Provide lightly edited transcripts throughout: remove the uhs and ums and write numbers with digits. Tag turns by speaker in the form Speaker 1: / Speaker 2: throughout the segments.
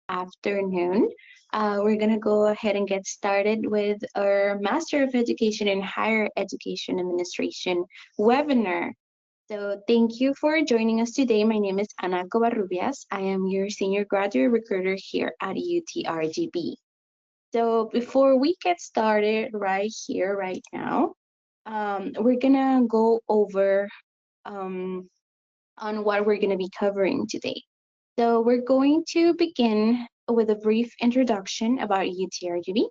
Speaker 1: afternoon. We're going to go ahead and get started with our Master of Education in Higher Education Administration webinar. So thank you for joining us today. My name is Ana Covarrubias. I am your Senior Graduate Recruiter here at UTRGV. So before we get started right here, right now, we're going to go over on what we're going to be covering today. So we're going to begin with a brief introduction about UTRGV.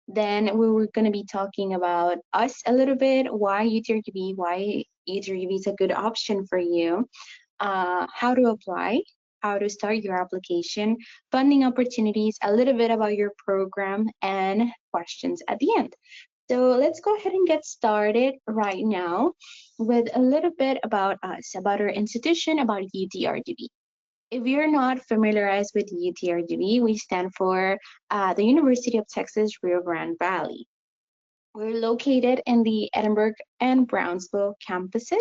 Speaker 1: Then we were going to be talking about us a little bit, why UTRGV is a good option for you, how to apply, how to start your application, funding opportunities, a little bit about your program, and questions at the end. So let's go ahead and get started right now with a little bit about us, about our institution, about UTRGV. If you're not familiarized with UTRGV, we stand for the University of Texas Rio Grande Valley. We're located in the Edinburgh and Brownsville campuses.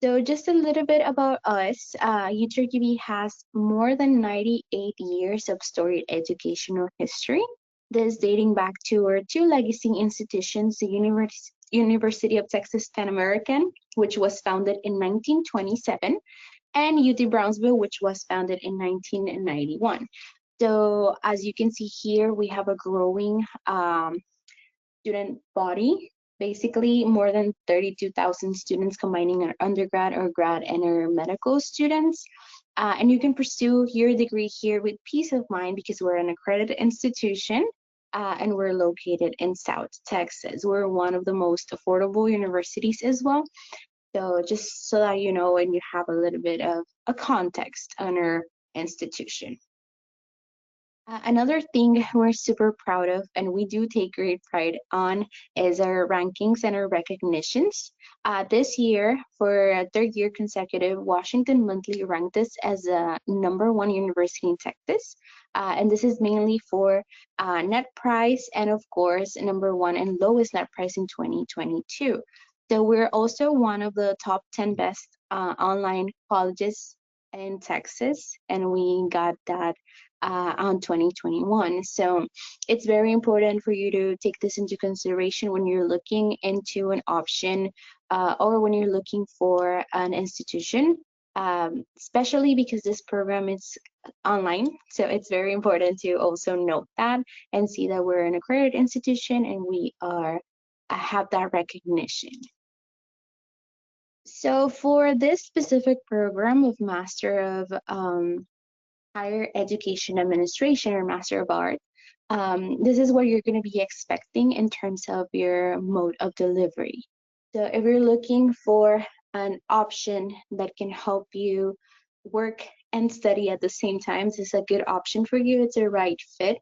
Speaker 1: So just a little bit about us, UTRGV has more than 98 years of storied educational history. This dating back to our two legacy institutions, the University of Texas Pan American, which was founded in 1927, and UT Brownsville, which was founded in 1991. So as you can see here, we have a growing student body, basically more than 32,000 students combining our undergrad, our grad, and our medical students. And you can pursue your degree here with peace of mind because we're an accredited institution and we're located in South Texas. We're one of the most affordable universities as well. So just so that you know and you have a little bit of a context on our institution. Another thing we're super proud of and we do take great pride on is our rankings and our recognitions. This year, for a third year consecutive, Washington Monthly ranked us as a #1 university in Texas. And this is mainly for net price and of course, #1 and lowest net price in 2022. So we're also one of the top 10 best online colleges in Texas, and we got that on 2021. So it's very important for you to take this into consideration when you're looking into an option or when you're looking for an institution, especially because this program is online. So it's very important to also note that and see that we're an accredited institution and we have that recognition. So for this specific program of Master of Higher Education Administration or Master of Arts, this is what you're going to be expecting in terms of your mode of delivery. So if you're looking for an option that can help you work and study at the same time, this is a good option for you. It's a right fit.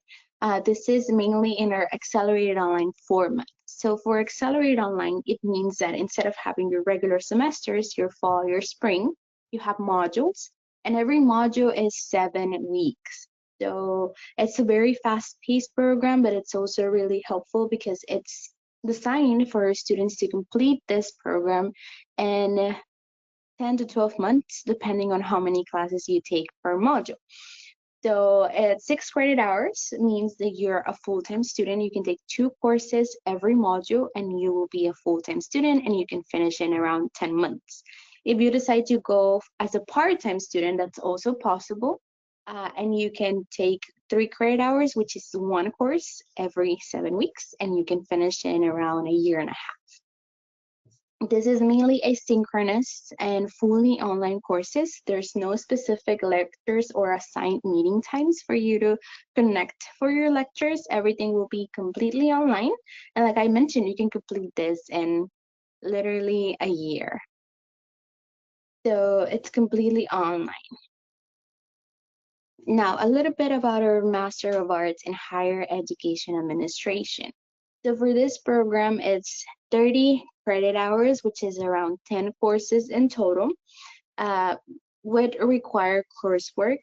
Speaker 1: This is mainly in our accelerated online format. So for accelerated online, it means that instead of having your regular semesters, your fall, your spring, you have modules, and every module is 7 weeks. So it's a very fast-paced program, but it's also really helpful because it's designed for students to complete this program in 10 to 12 months, depending on how many classes you take per module. So at 6 credit hours means that you're a full-time student. You can take 2 courses every module and you will be a full-time student and you can finish in around 10 months. If you decide to go as a part-time student, that's also possible. And you can take 3 credit hours, which is 1 course every 7 weeks, and you can finish in around a year and a half. This is mainly asynchronous and fully online courses. There's no specific lectures or assigned meeting times for you to connect for your lectures. Everything will be completely online. And like I mentioned, you can complete this in literally a year. So it's completely online. Now, a little bit about our Master of Arts in Higher Education Administration. So for this program, it's 30 credit hours, which is around 10 courses in total, would require coursework,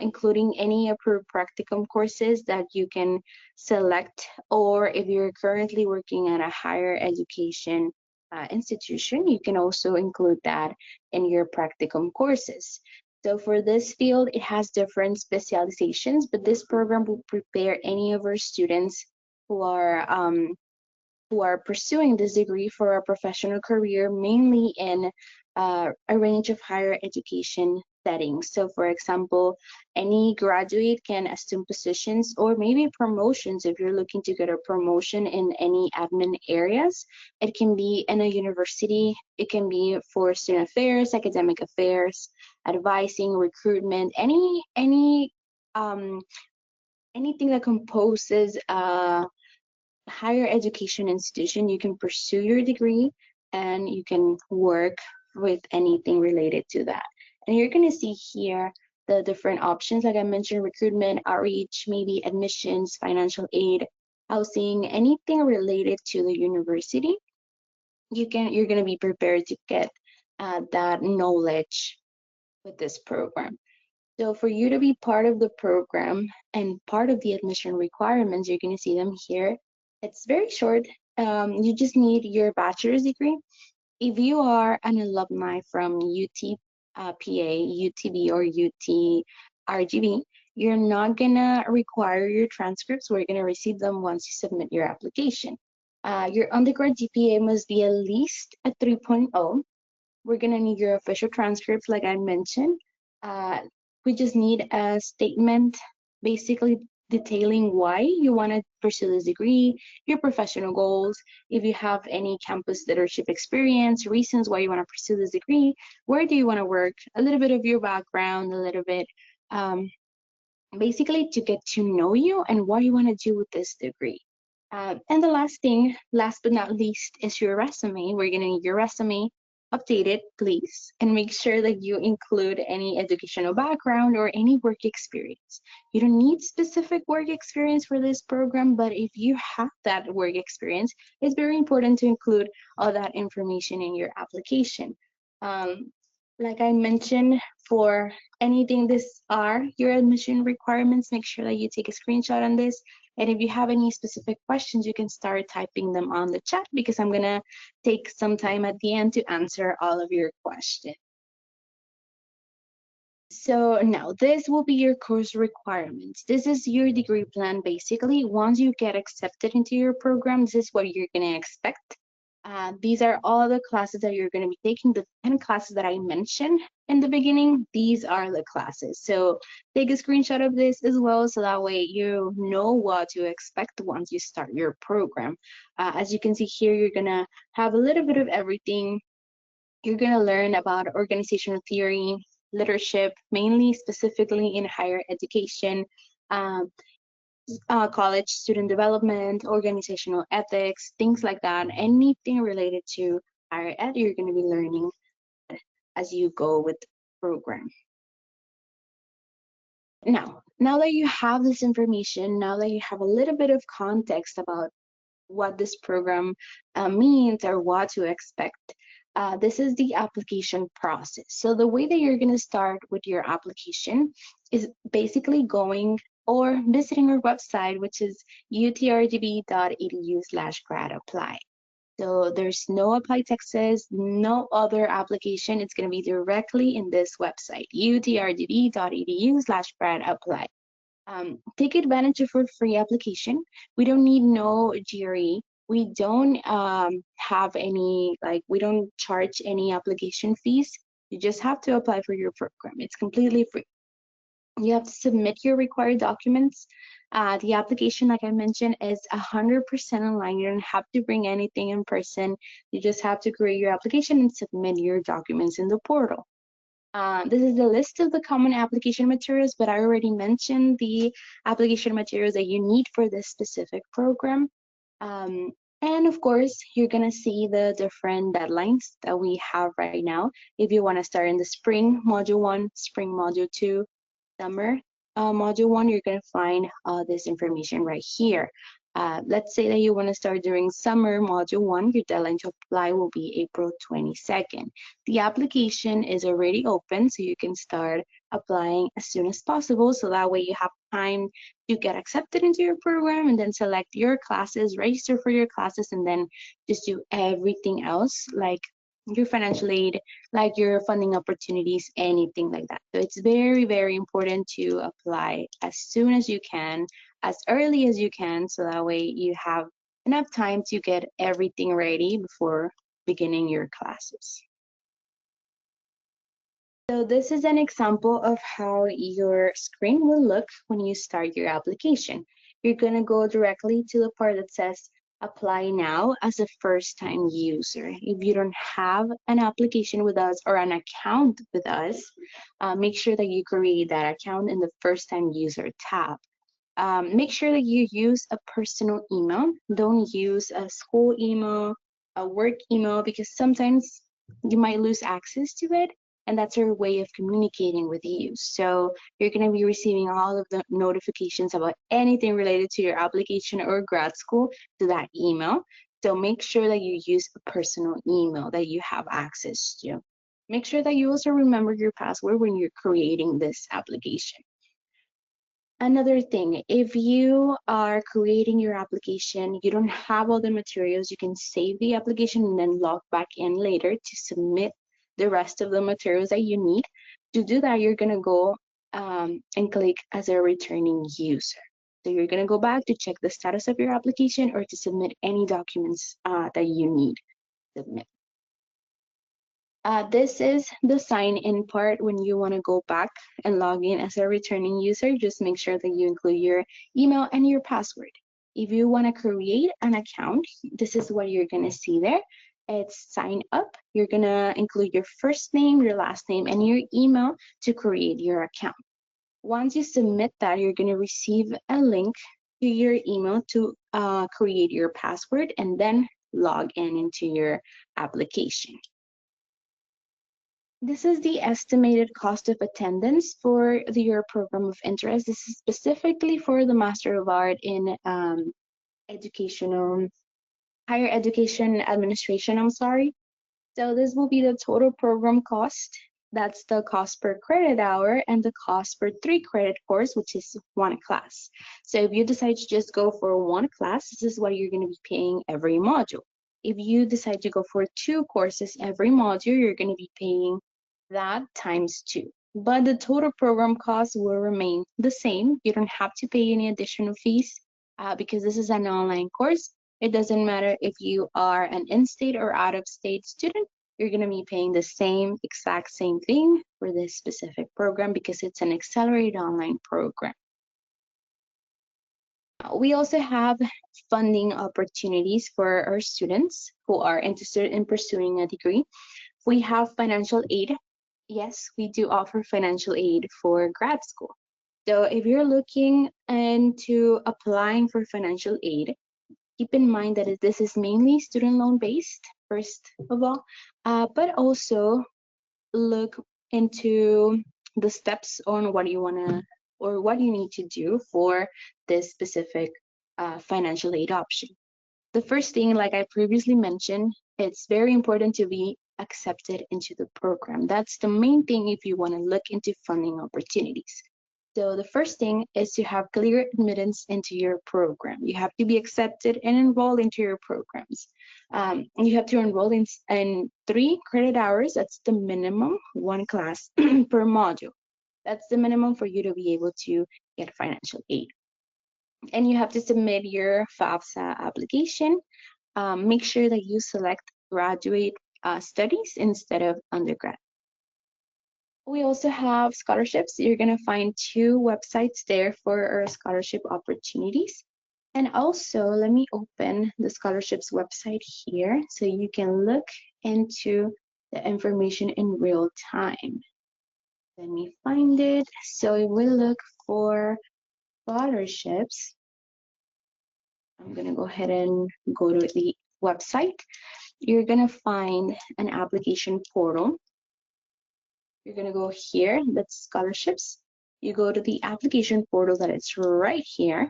Speaker 1: including any approved practicum courses that you can select, or if you're currently working at a higher education institution, you can also include that in your practicum courses. So for this field, it has different specializations, but this program will prepare any of our students who are pursuing this degree for a professional career, mainly in a range of higher education settings. So, for example, any graduate can assume positions or maybe promotions if you're looking to get a promotion in any admin areas. It can be in a university, it can be for student affairs, academic affairs, advising, recruitment, um, anything that composes higher education institution, you can pursue your degree and you can work with anything related to that. And you're going to see here the different options, like I mentioned, recruitment, outreach, maybe admissions, financial aid, housing, anything related to the university. You're going to be prepared to get that knowledge with this program. So for you to be part of the program and part of the admission requirements, you're going to see them here. It's very short. You just need your bachelor's degree. If you are an alumni from UTPA, UTB, or UTRGV, you're not going to require your transcripts. We're going to receive them once you submit your application. Your undergrad GPA must be at least a 3.0. We're gonna need your official transcripts, like I mentioned. Uh, we just need a statement basically detailing why you want to pursue this degree, your professional goals, if you have any campus leadership experience, reasons why you want to pursue this degree, where do you want to work, a little bit of your background, a little bit basically to get to know you and what you want to do with this degree. And the last thing, last but not least, is your resume. We're going to need your resume updated, please, and make sure that you include any educational background or any work experience. You don't need specific work experience for this program, but if you have that work experience, it's very important to include all that information in your application. Like I mentioned, for anything this are your admission requirements, make sure that you take a screenshot on this. And if you have any specific questions, you can start typing them on the chat because I'm gonna take some time at the end to answer all of your questions. So now this will be your course requirements. This is your degree plan basically. Once you get accepted into your program, this is what you're gonna expect. These are all the classes that you're going to be taking, the 10 classes that I mentioned in the beginning. These are the classes. So take a screenshot of this as well, so that way you know what to expect once you start your program. As you can see here, you're going to have a little bit of everything. You're going to learn about organizational theory, leadership, mainly specifically in higher education. Um, College student development, organizational ethics, things like that. Anything related to higher ed, you're going to be learning as you go with the program. Now that you have this information, now that you have a little bit of context about what this program means or what to expect, this is the application process. So the way that you're going to start with your application is basically going or visiting our website, which is utrgv.edu/gradapply. So there's no apply Texas, no other application. It's going to be directly in this website, utrgv.edu/gradapply. Take advantage of our free application. We don't need no GRE. We don't have any, we don't charge any application fees. You just have to apply for your program. It's completely free. You have to submit your required documents. The application, like I mentioned, is 100% online. You don't have to bring anything in person. You just have to create your application and submit your documents in the portal. This is the list of the common application materials, but I already mentioned the application materials that you need for this specific program. And of course, you're gonna see the different deadlines that we have right now. If you wanna start in the spring, module 1, spring module 2, summer module 1, you're gonna find this information right here. Let's say that you want to start during summer module 1, your deadline to apply will be April 22nd. The application is already open, so you can start applying as soon as possible, so that way you have time to get accepted into your program and then select your classes, register for your classes, and then just do everything else like your financial aid, like your funding opportunities, anything like that. So it's very, very important to apply as soon as you can, as early as you can, so that way you have enough time to get everything ready before beginning your classes. So this is an example of how your screen will look when you start your application. You're going to go directly to the part that says apply now as a first-time user. If you don't have an application with us or an account with us, make sure that you create that account in the first-time user tab. Make sure that you use a personal email. Don't use a school email, a work email, because sometimes you might lose access to it, and that's our way of communicating with you. So you're going to be receiving all of the notifications about anything related to your application or grad school to that email. So make sure that you use a personal email that you have access to. Make sure that you also remember your password when you're creating this application. Another thing, if you are creating your application, you don't have all the materials, you can save the application and then log back in later to submit the rest of the materials that you need. To do that, you're going to go and click as a returning user. So you're going to go back to check the status of your application or to submit any documents that you need to submit. This is the sign in part when you want to go back and log in as a returning user. Just make sure that you include your email and your password. If you want to create an account, this is what you're going to see there. It's sign up. You're going to include your first name, your last name, and your email to create your account. Once you submit that, you're going to receive a link to your email to create your password and then log in into your application. This is the estimated cost of attendance for your program of interest. This is specifically for the Master of Art in educational, higher education administration, I'm sorry. So this will be the total program cost. That's the cost per credit hour and the cost per 3 credit course, which is one class. So if you decide to just go for one class, this is what you're going to be paying every module. If you decide to go for 2 courses every module, you're going to be paying that times 2. But the total program cost will remain the same. You don't have to pay any additional fees because this is an online course. It doesn't matter if you are an in-state or out-of-state student, you're going to be paying the exact same thing for this specific program because it's an accelerated online program. We also have funding opportunities for our students who are interested in pursuing a degree. We have financial aid. Yes, we do offer financial aid for grad school. So if you're looking into applying for financial aid, keep in mind that this is mainly student loan based, first of all, but also look into the steps on what you want to or what you need to do for this specific financial aid option. The first thing, like I previously mentioned, it's very important to be accepted into the program. That's the main thing if you want to look into funding opportunities. So the first thing is to have clear admittance into your program. You have to be accepted and enrolled into your programs. You have to enroll in 3 credit hours. That's the minimum, 1 class per module. That's the minimum for you to be able to get financial aid. And you have to submit your FAFSA application. Make sure that you select graduate studies instead of undergrad. We also have scholarships. You're going to find 2 websites there for our scholarship opportunities. And also, let me open the scholarships website here so you can look into the information in real time. Let me find it. So if we look for scholarships, I'm going to go ahead and go to the website. You're going to find an application portal. You're going to go here, that's scholarships. You go to the application portal that it's right here.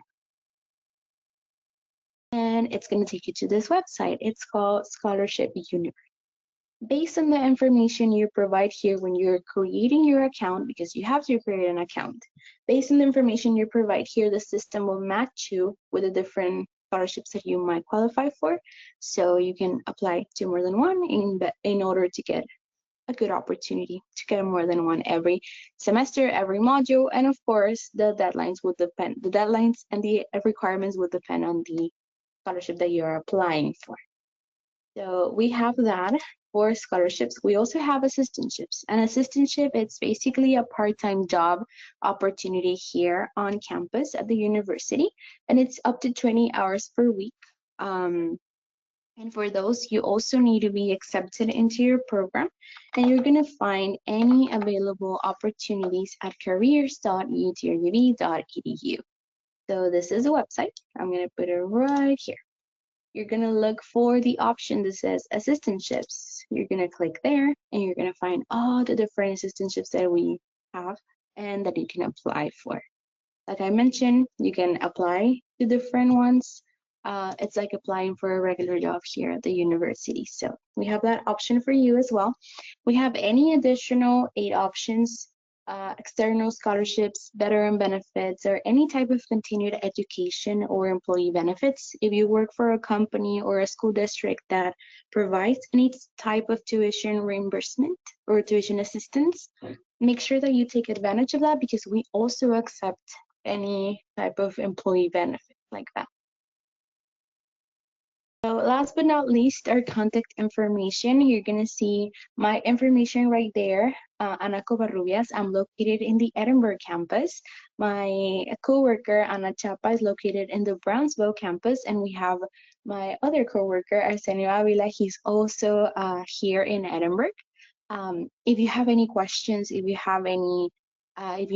Speaker 1: And it's going to take you to this website. It's called Scholarship Universe. Based on the information you provide here when you're creating your account, because you have to create an account, based on the information you provide here, the system will match you with the different scholarships that you might qualify for. So you can apply to more than one in order to get a good opportunity to get more than one every semester, every module, and of course the deadlines would depend. The deadlines and the requirements would depend on the scholarship that you're applying for. So we have that for scholarships. We also have assistantships. An assistantship, it's basically a part-time job opportunity here on campus at the university, and it's up to 20 hours per week. And for those, you also need to be accepted into your program, and you're going to find any available opportunities at careers.utrgv.edu. So this is a website. I'm going to put it right here. You're going to look for the option that says assistantships. You're going to click there, and you're going to find all the different assistantships that we have and that you can apply for. Like I mentioned, you can apply to different ones. It's like applying for a regular job here at the university. So we have that option for you as well. We have any additional 8 options, external scholarships, veteran benefits, or any type of continued education or employee benefits. If you work for a company or a school district that provides any type of tuition reimbursement or tuition assistance, make sure that you take advantage of that, because we also accept any type of employee benefit like that. So last but not least, our contact information. You're going to see my information right there. Ana Covarrubias. I'm located in the Edinburgh campus. My coworker, Ana Chapa, is located in the Brownsville campus. And we have my other coworker, Arsenio Avila. He's also here in Edinburgh. If you have any questions, if you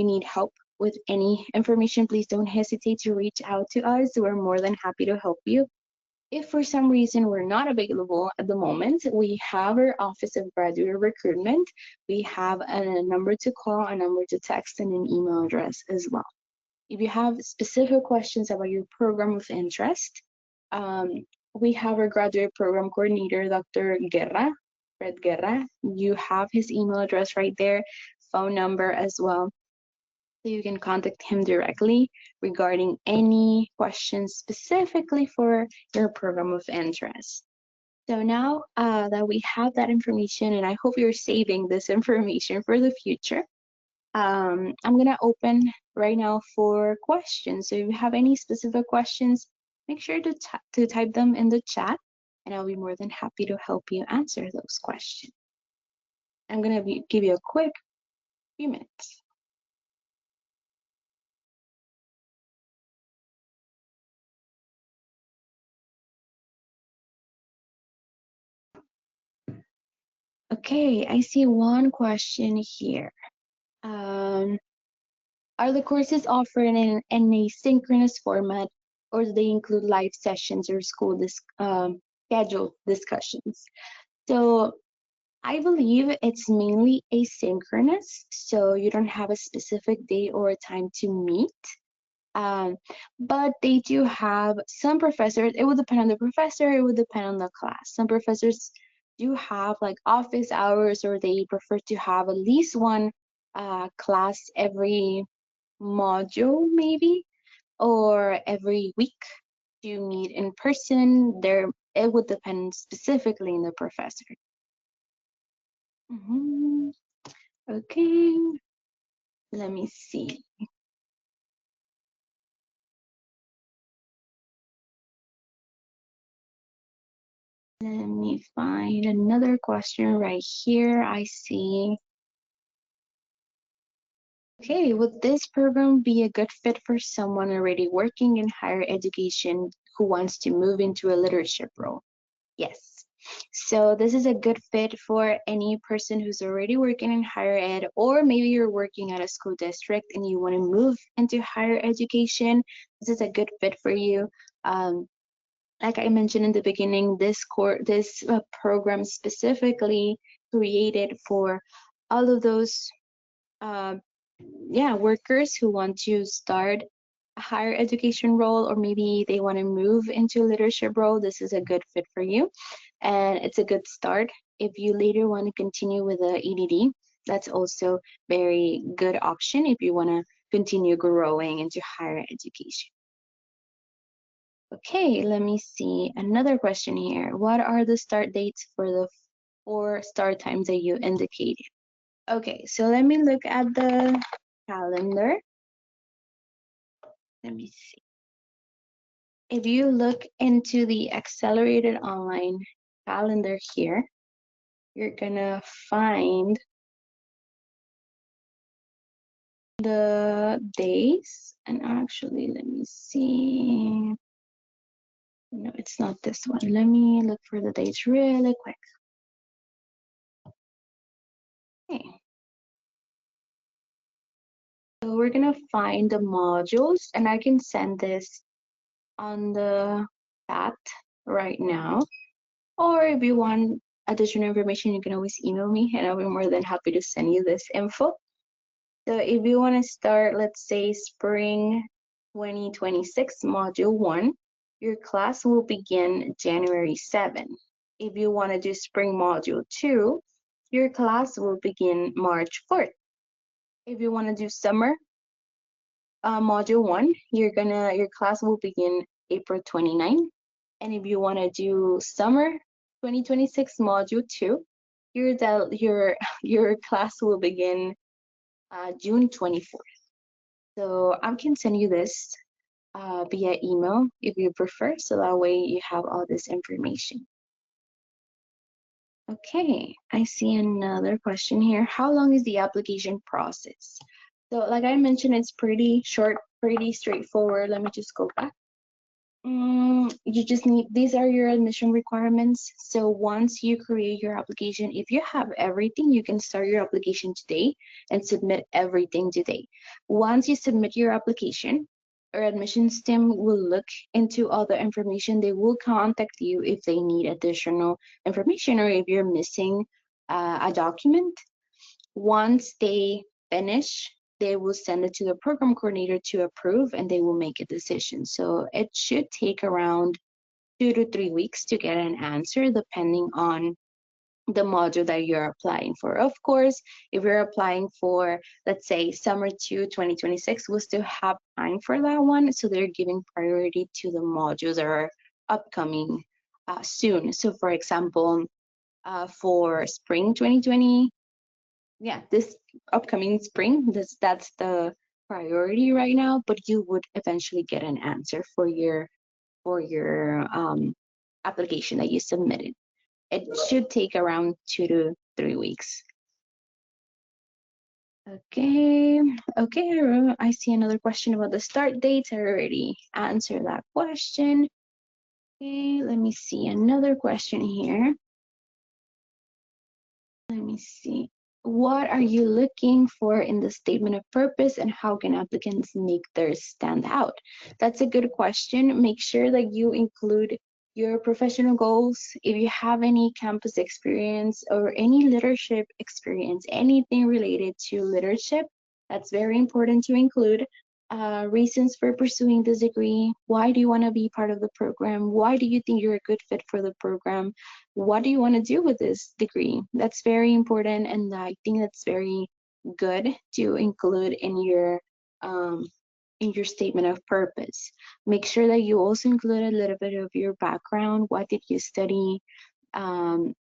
Speaker 1: need help with any information, please don't hesitate to reach out to us. We're more than happy to help you. If for some reason we're not available at the moment, we have our Office of Graduate Recruitment. We have a number to call, a number to text, and an email address as well. If you have specific questions about your program of interest, we have our graduate program coordinator, Dr. Guerra, Fred Guerra. You have his email address right there, phone number as well. So you can contact him directly regarding any questions specifically for your program of interest. So now that we have that information, and I hope you're saving this information for the future, I'm gonna open right now for questions. So if you have any specific questions, make sure to type them in the chat, and I'll be more than happy to help you answer those questions. I'm gonna give you a quick few minutes. Okay, I see one question here. Are the courses offered in an asynchronous format, or do they include live sessions or school scheduled discussions? So I believe it's mainly asynchronous, so you don't have a specific day or a time to meet. But they do have some professors, it would depend on the professor, it would depend on the class. Some professors do have like office hours, or they prefer to have at least one class every module maybe, or every week to meet in person. It would depend specifically on the professor. Okay, let me see. Let me find another question right here. I see. Okay, would this program be a good fit for someone already working in higher education who wants to move into a leadership role? Yes. So this is a good fit for any person who's already working in higher ed, or maybe you're working at a school district and you want to move into higher education. This is a good fit for you. Like I mentioned in the beginning, this program specifically created for all of those workers who want to start a higher education role, or maybe they want to move into a leadership role. This is a good fit for you, and it's a good start. If you later want to continue with the EDD, that's also very good option if you want to continue growing into higher education. Okay, let me see. Another question here. What are the start dates for the 4 start times that you indicated? Okay, so let me look at the calendar. Let me see. If you look into the accelerated online calendar here, you're gonna find the days. And actually, let me see. No, it's not this one. Let me look for the dates really quick. Okay. So we're gonna find the modules, and I can send this on the chat right now. Or if you want additional information, you can always email me, and I'll be more than happy to send you this info. So if you want to start, let's say spring 2026, module 1, your class will begin January 7. If you want to do spring module 2, your class will begin March 4th. If you want to do summer module 1, your class will begin April 29. And if you want to do summer 2026 module 2, your class will begin June 24th. So I can send you this via email if you prefer, so that way you have all this information. Okay, I see another question here. How long is the application process? So like I mentioned, it's pretty short, pretty straightforward. Let me just go back. You just need, these are your admission requirements. So once you create your application, if you have everything, you can start your application today and submit everything today. Once you submit your application, our admissions team will look into all the information. They will contact you if they need additional information or if you're missing a document. Once they finish, they will send it to the program coordinator to approve and they will make a decision. So it should take around 2 to 3 weeks to get an answer depending on the module that you're applying for. Of course, if you're applying for, let's say, summer 2 2026, we'll still have time for that one. So they're giving priority to the modules that are upcoming soon. So for example, for spring 2020, yeah, this upcoming spring, that's the priority right now, but you would eventually get an answer for your application that you submitted. It should take around 2 to 3 weeks. Okay, I see another question about the start dates. I already answered that question. Okay, let me see another question here. Let me see. What are you looking for in the statement of purpose and how can applicants make theirs stand out? That's a good question. Make sure that you include your professional goals. If you have any campus experience or any leadership experience, anything related to leadership, that's very important to include. Reasons for pursuing this degree. Why do you want to be part of the program? Why do you think you're a good fit for the program? What do you want to do with this degree? That's very important, and I think that's very good to include in your statement of purpose. Make sure that you also include a little bit of your background. What did you study? Um,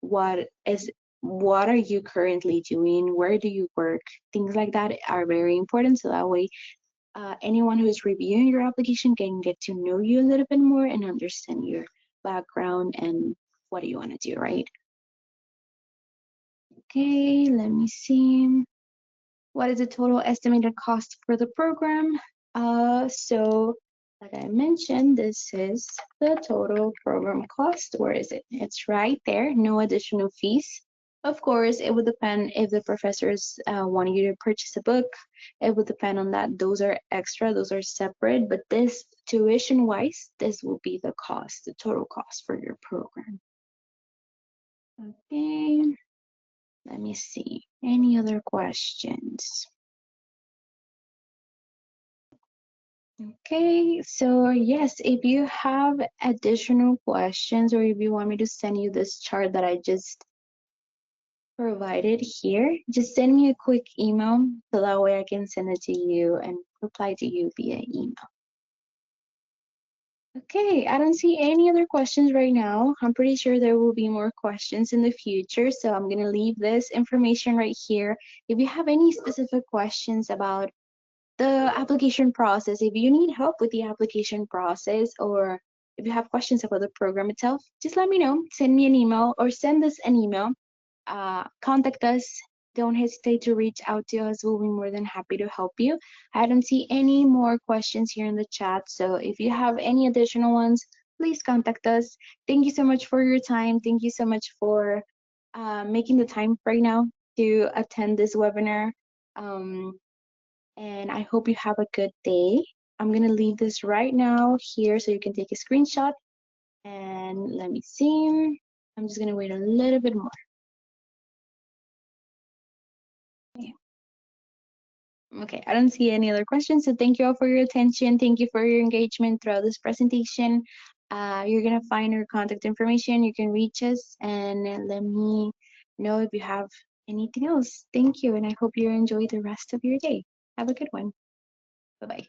Speaker 1: what is what are you currently doing? Where do you work? Things like that are very important, so that way anyone who is reviewing your application can get to know you a little bit more and understand your background and what do you want to do, right? Okay, let me see. What is the total estimated cost for the program? So like I mentioned, this is the total program cost. Where is it? It's right there, no additional fees. Of course, it would depend if the professors want you to purchase a book. It would depend on that. Those are extra, those are separate, but this tuition-wise, this will be the cost, the total cost for your program. Okay, let me see. Any other questions? Okay, so yes, if you have additional questions or if you want me to send you this chart that I just provided here, just send me a quick email so that way I can send it to you and reply to you via email. Okay, I don't see any other questions right now. I'm pretty sure there will be more questions in the future, so I'm gonna leave this information right here. If you have any specific questions about the application process, if you need help with the application process, or if you have questions about the program itself, just let me know. Send me an email or send us an email. Contact us. Don't hesitate to reach out to us. We'll be more than happy to help you. I don't see any more questions here in the chat, so if you have any additional ones, please contact us. Thank you so much for your time. Thank you so much for making the time right now to attend this webinar. Um, and I hope you have a good day. I'm gonna leave this right now here so you can take a screenshot. And let me see. I'm just gonna wait a little bit more. Okay. Okay, I don't see any other questions. So thank you all for your attention. Thank you for your engagement throughout this presentation. You're gonna find our contact information. You can reach us and let me know if you have anything else. Thank you, and I hope you enjoy the rest of your day. Have a good one. Bye-bye.